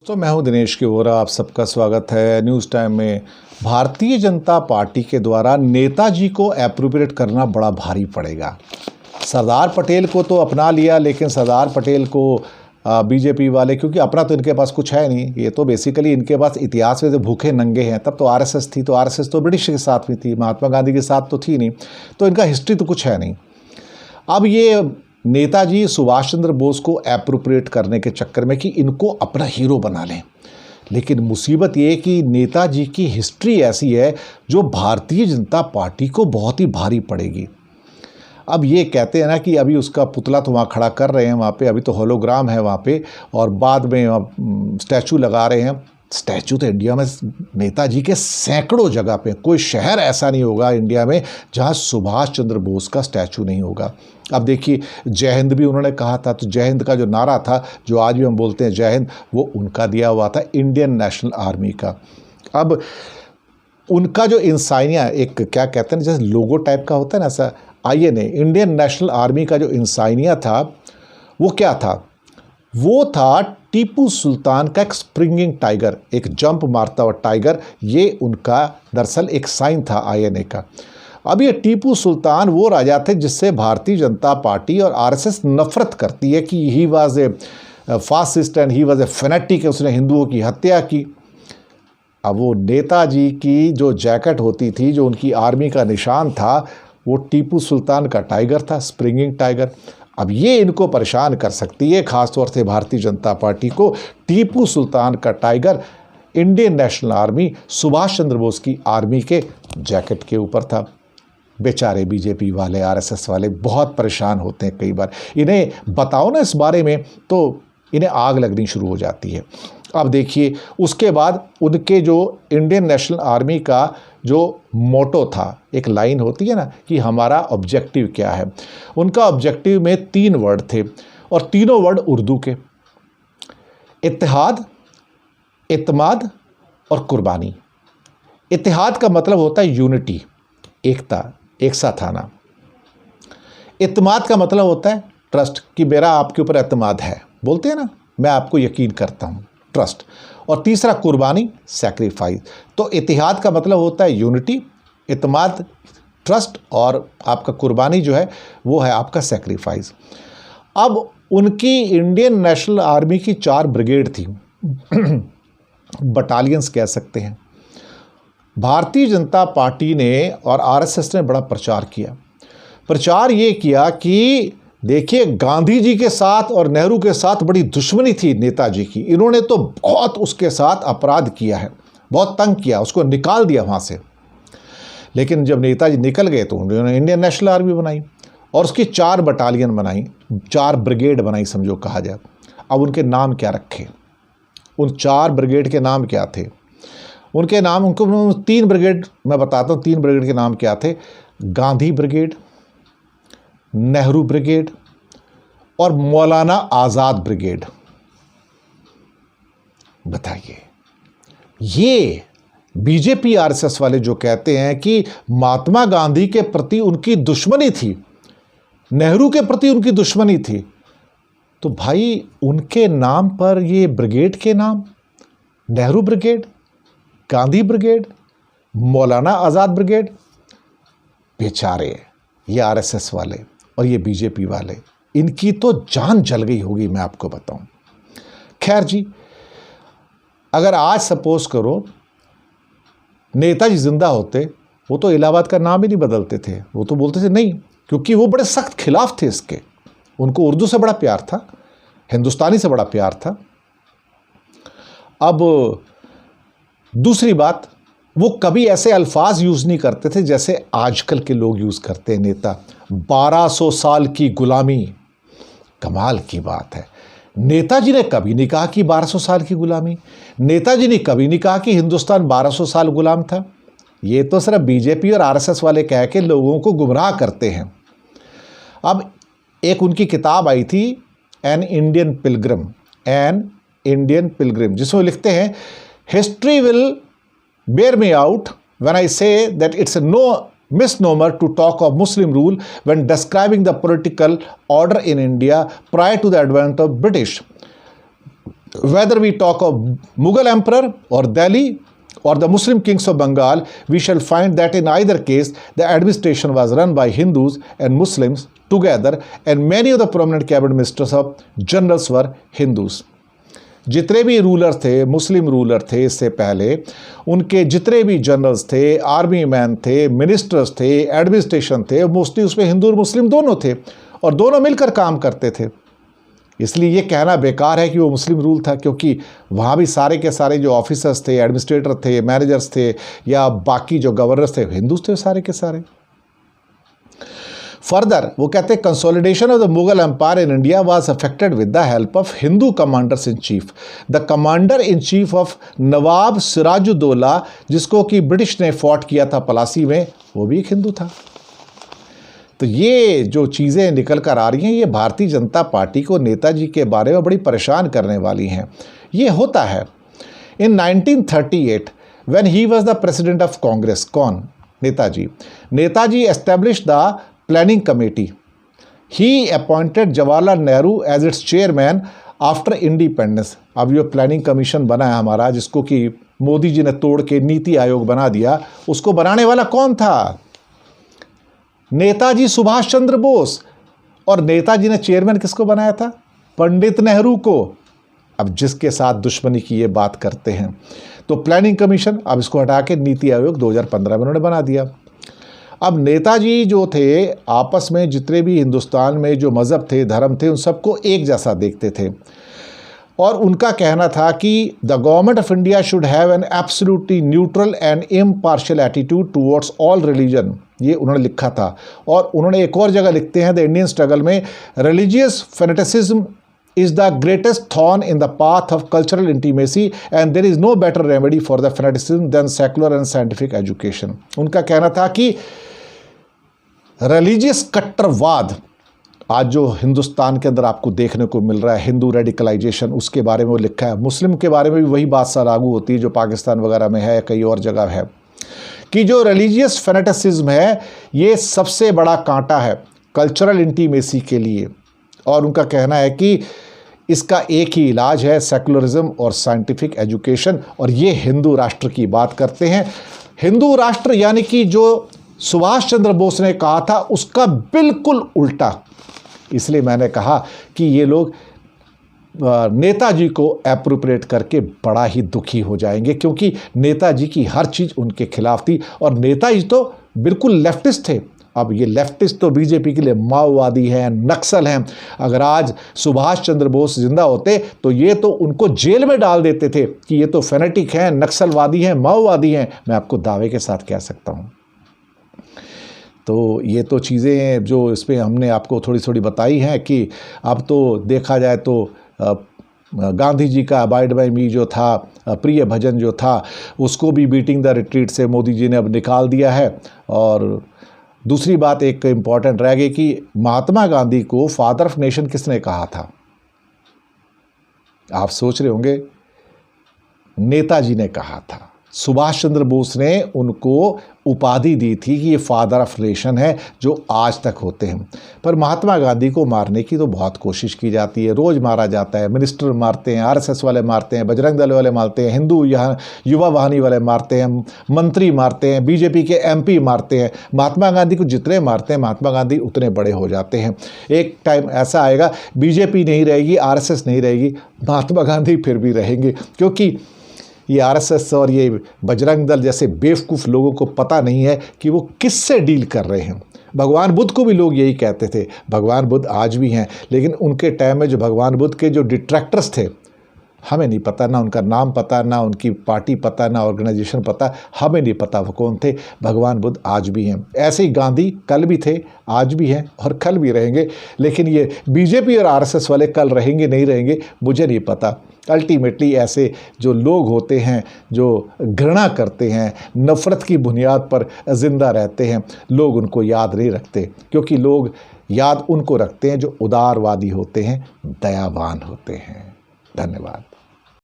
तो मैं हूं दिनेश के वोरा, आप सबका स्वागत है न्यूज़ टाइम में। भारतीय जनता पार्टी के द्वारा नेताजी को एप्रोप्रिएट करना बड़ा भारी पड़ेगा। सरदार पटेल को तो अपना लिया, लेकिन सरदार पटेल को बीजेपी वाले, क्योंकि अपना तो इनके पास कुछ है नहीं, ये तो बेसिकली इनके पास इतिहास में जो भूखे नंगे हैं। तब तो आरएसएस थी, तो आरएसएस तो ब्रिटिश के साथ में थी, महात्मा गांधी के साथ तो थी नहीं, तो इनका हिस्ट्री तो कुछ है नहीं। अब ये नेताजी सुभाष चंद्र बोस को एप्रोप्रिएट करने के चक्कर में कि इनको अपना हीरो बना लें, लेकिन मुसीबत ये कि नेताजी की हिस्ट्री ऐसी है जो भारतीय जनता पार्टी को बहुत ही भारी पड़ेगी। अब ये कहते हैं ना कि अभी उसका पुतला तो वहाँ खड़ा कर रहे हैं, वहाँ पे अभी तो होलोग्राम है वहाँ पे, और बाद में स्टैचू लगा रहे हैं। स्टैचू तो इंडिया में नेताजी के सैकड़ों जगह पे, कोई शहर ऐसा नहीं होगा इंडिया में जहाँ सुभाष चंद्र बोस का स्टैचू नहीं होगा। अब देखिए, जय हिंद भी उन्होंने कहा था, तो जय हिंद का जो नारा था, जो आज भी हम बोलते हैं जय हिंद, वो उनका दिया हुआ था, इंडियन नेशनल आर्मी का। अब उनका जो इंसानिया, एक क्या कहते हैं जैसे लोगो टाइप का होता है ना, ऐसा INA, इंडियन नेशनल आर्मी का जो इंसानिया था, वो क्या था? वो था टीपू सुल्तान का एक स्प्रिंगिंग टाइगर, एक जंप मारता हुआ टाइगर। ये उनका दरअसल एक साइन था INA का। अब ये टीपू सुल्तान वो राजा थे जिससे भारतीय जनता पार्टी और RSS नफरत करती है कि he was a fascist and he was a phonetic, उसने हिंदुओं की हत्या की। अब वो नेताजी की जो जैकेट होती थी, जो उनकी आर्मी का निशान था, वो टीपू सुल्तान का टाइगर था, स्प्रिंगिंग टाइगर। अब ये इनको परेशान कर सकती है, खासतौर से भारतीय जनता पार्टी को। टीपू सुल्तान का tiger Indian national army, Subhash Chandra Bose की आर्मी के जैकेट के ऊपर था। बेचारे बीजेपी वाले, RSS वाले बहुत परेशान होते हैं कई बार। इन्हें बताओ ना इस बारे में तो इन्हें आग लगनी शुरू हो जाती है। अब देखिए, उसके बाद उनके जो इंडियन नेशनल आर्मी का जो मोटो था, एक लाइन होती है ना कि हमारा ऑब्जेक्टिव क्या है। उनका ऑब्जेक्टिव में 3 वर्ड थे, और तीनों वर्ड उर्दू के: इत्तेहाद, इत्माद और कुर्बानी। इत्तेहाद का मतलब होता है यूनिटी, एकता, एक साथ आना। इत्माद का मतलब होता है ट्रस्ट, कि मेरा आपके ऊपर एतमाद है, बोलते हैं ना, मैं आपको यकीन करता हूँ, ट्रस्ट। और तीसरा कुर्बानी, सैक्रिफाइस। तो इत्तेहाद का मतलब होता है यूनिटी, इत्माद ट्रस्ट, और आपका कुर्बानी जो है वो है आपका सैक्रिफाइस। अब उनकी इंडियन नेशनल आर्मी की 4 ब्रिगेड थी, बटालियंस कह सकते हैं। भारतीय जनता पार्टी ने और RSS ने बड़ा प्रचार किया। प्रचार ये किया कि देखिए, गांधी जी के साथ और नेहरू के साथ बड़ी दुश्मनी थी नेताजी की, इन्होंने तो बहुत उसके साथ अपराध किया है, बहुत तंग किया, उसको निकाल दिया वहाँ से। लेकिन जब नेताजी निकल गए तो उन्होंने इंडियन नेशनल आर्मी बनाई, और उसकी 4 बटालियन बनाई, 4 ब्रिगेड बनाई, समझो कहा जाए। अब उनके नाम क्या रखे? उन 4 ब्रिगेड के नाम क्या थे? उनके नाम, उनको 3 ब्रिगेड मैं बताता हूँ, 3 ब्रिगेड के नाम क्या थे: गांधी ब्रिगेड, नेहरू ब्रिगेड और मौलाना आज़ाद ब्रिगेड। बताइए, ये बीजेपी RSS वाले जो कहते हैं कि महात्मा गांधी के प्रति उनकी दुश्मनी थी, नेहरू के प्रति उनकी दुश्मनी थी, तो भाई उनके नाम पर ये ब्रिगेड के नाम, नेहरू ब्रिगेड, गांधी ब्रिगेड, मौलाना आज़ाद ब्रिगेड। बेचारे ये RSS वाले और ये बीजेपी वाले, इनकी तो जान जल गई होगी, मैं आपको बताऊं। खैर जी, अगर आज सपोज करो नेताजी जिंदा होते, वो तो इलाहाबाद का नाम ही नहीं बदलते थे, वो तो बोलते थे नहीं, क्योंकि वो बड़े सख्त खिलाफ थे इसके। उनको उर्दू से बड़ा प्यार था, हिंदुस्तानी से बड़ा प्यार था। अब दूसरी बात, वो कभी ऐसे अल्फाज यूज़ नहीं करते थे जैसे आजकल के लोग यूज़ करते हैं। नेता 1200 साल की गुलामी, कमाल की बात है। नेताजी ने कभी नहीं कहा कि 1200 साल की गुलामी, नेताजी ने कभी नहीं कहा कि हिंदुस्तान 1200 साल गुलाम था। ये तो सिर्फ बीजेपी और RSS वाले कह के लोगों को गुमराह करते हैं। अब एक उनकी किताब आई थी, एन इंडियन पिलग्रिम, जिसमें लिखते हैं, history will bear me out when I say that it's no misnomer to talk of Muslim rule when describing the political order in India prior to the advent of British. whether we talk of Mughal emperor or Delhi or the Muslim kings of Bengal, we shall find that in either case the administration was run by Hindus and Muslims together, and many of the prominent cabinet ministers of generals were Hindus. जितने भी ruler थे, मुस्लिम ruler थे इससे पहले, उनके जितने भी generals थे, आर्मी मैन थे, मिनिस्टर्स थे, एडमिनिस्ट्रेशन थे, मोस्टली उसमें हिंदू और मुस्लिम दोनों थे और दोनों मिलकर काम करते थे। इसलिए ये कहना बेकार है कि वो मुस्लिम रूल था, क्योंकि वहाँ भी सारे के सारे जो ऑफिसर्स थे, एडमिनिस्ट्रेटर थे, मैनेजर्स थे या बाकी जो गवर्नर्स थे, हिंदूज थे सारे के सारे। फर्दर वो कहते हैं consolidation of the Mughal empire in India was affected with the help of Hindu commanders in chief. The commander in chief of Nawab Sirajuddaulah, जिसको कि ब्रिटिश ने फॉट किया था पलासी में, वो भी एक हिंदू था। तो ये जो चीज़ें निकल कर आ रही हैं, ये भारतीय जनता पार्टी को नेताजी के बारे में बड़ी परेशान करने वाली हैं। ये होता है। In 1938 when he was the president of Congress, कौन? Netaji establish the planning committee. He appointed Jawaharlal Nehru as its chairman after independence. अब ये प्लानिंग कमीशन बना है हमारा, जिसको कि मोदी जी ने तोड़ के नीति आयोग बना दिया, उसको बनाने वाला कौन था? नेताजी सुभाष चंद्र बोस। और नेताजी ने चेयरमैन किसको बनाया था? पंडित नेहरू को। अब जिसके साथ दुश्मनी की ये बात करते हैं, तो प्लानिंग कमीशन, अब इसको हटा के नीति आयोग 2015 में उन्होंने बना दिया। अब नेताजी जो थे, आपस में जितने भी हिंदुस्तान में जो मज़हब थे, धर्म थे, उन सबको एक जैसा देखते थे और उनका कहना था कि the government of India should have an absolutely neutral and impartial attitude towards all religion. ये उन्होंने लिखा था। और उन्होंने एक और जगह लिखते हैं द इंडियन स्ट्रगल में, religious fanaticism is the greatest thorn in the path of cultural intimacy and there is no better remedy for the fanaticism than secular and scientific education। उनका कहना था कि रिलीजियस कट्टरवाद आज जो हिंदुस्तान के अंदर आपको देखने को मिल रहा है, हिंदू रेडिकलाइजेशन, उसके बारे में वो लिखा है। मुस्लिम के बारे में भी वही बात सा लागू होती है जो पाकिस्तान वगैरह में है, कई और जगह है, कि जो रिलीजियस फेनेटिसिज्म है ये सबसे बड़ा कांटा है कल्चरल इंटीमेसी के लिए। और उनका कहना है कि इसका एक ही इलाज है, सेकुलरिज्म और साइंटिफिक एजुकेशन। और ये हिंदू राष्ट्र की बात करते हैं। हिंदू राष्ट्र यानी कि जो सुभाष चंद्र बोस ने कहा था उसका बिल्कुल उल्टा। इसलिए मैंने कहा कि ये लोग नेताजी को एप्रोप्रिएट करके बड़ा ही दुखी हो जाएंगे, क्योंकि नेताजी की हर चीज़ उनके खिलाफ थी और नेताजी तो बिल्कुल लेफ्टिस्ट थे। अब ये लेफ्टिस्ट तो बीजेपी के लिए माओवादी हैं, नक्सल हैं। अगर आज सुभाष चंद्र बोस जिंदा होते तो ये तो उनको जेल में डाल देते थे कि ये तो फेनेटिक हैं, नक्सलवादी हैं, माओवादी हैं। मैं आपको दावे के साथ कह सकता हूँ। तो ये तो चीज़ें जो इस पर हमने आपको थोड़ी थोड़ी बताई हैं कि अब तो देखा जाए तो गांधी जी का अबाइड बाय मी जो था, प्रिय भजन जो था, उसको भी बीटिंग द रिट्रीट से मोदी जी ने अब निकाल दिया है। और दूसरी बात एक इम्पॉर्टेंट रह गई कि महात्मा गांधी को फादर ऑफ नेशन किसने कहा था? आप सोच रहे होंगे, नेताजी ने कहा था। सुभाष चंद्र बोस ने उनको उपाधि दी थी कि ये फादर ऑफ नेशन है, जो आज तक होते हैं। पर महात्मा गांधी को मारने की तो बहुत कोशिश की जाती है, रोज़ मारा जाता है। मिनिस्टर मारते हैं, आरएसएस वाले मारते हैं, बजरंग दल वाले मारते हैं, हिंदू युवा वाहिनी वाले मारते हैं, मंत्री मारते हैं, बीजेपी के एमपी मारते हैं। महात्मा गांधी को जितने मारते हैं, महात्मा गांधी उतने बड़े हो जाते हैं। एक टाइम ऐसा आएगा, बीजेपी नहीं रहेगी, आरएसएस नहीं रहेगी, महात्मा गांधी फिर भी रहेंगे, क्योंकि ये आरएसएस और ये बजरंग दल जैसे बेवकूफ़ लोगों को पता नहीं है कि वो किससे डील कर रहे हैं। भगवान बुद्ध को भी लोग यही कहते थे। भगवान बुद्ध आज भी हैं, लेकिन उनके टाइम में जो भगवान बुद्ध के जो डिट्रैक्टर्स थे, हमें नहीं पता, ना उनका नाम पता, ना उनकी पार्टी पता, ना ऑर्गेनाइजेशन पता, हमें नहीं पता वो कौन थे। भगवान बुद्ध आज भी हैं। ऐसे ही गांधी कल भी थे, आज भी हैं और कल भी रहेंगे। लेकिन ये बीजेपी और आरएसएस वाले कल रहेंगे नहीं रहेंगे मुझे नहीं पता। अल्टीमेटली ऐसे जो लोग होते हैं जो घृणा करते हैं, नफ़रत की बुनियाद पर ज़िंदा रहते हैं, लोग उनको याद नहीं रखते, क्योंकि लोग याद उनको रखते हैं जो उदारवादी होते हैं, दयावान होते हैं। धन्यवाद।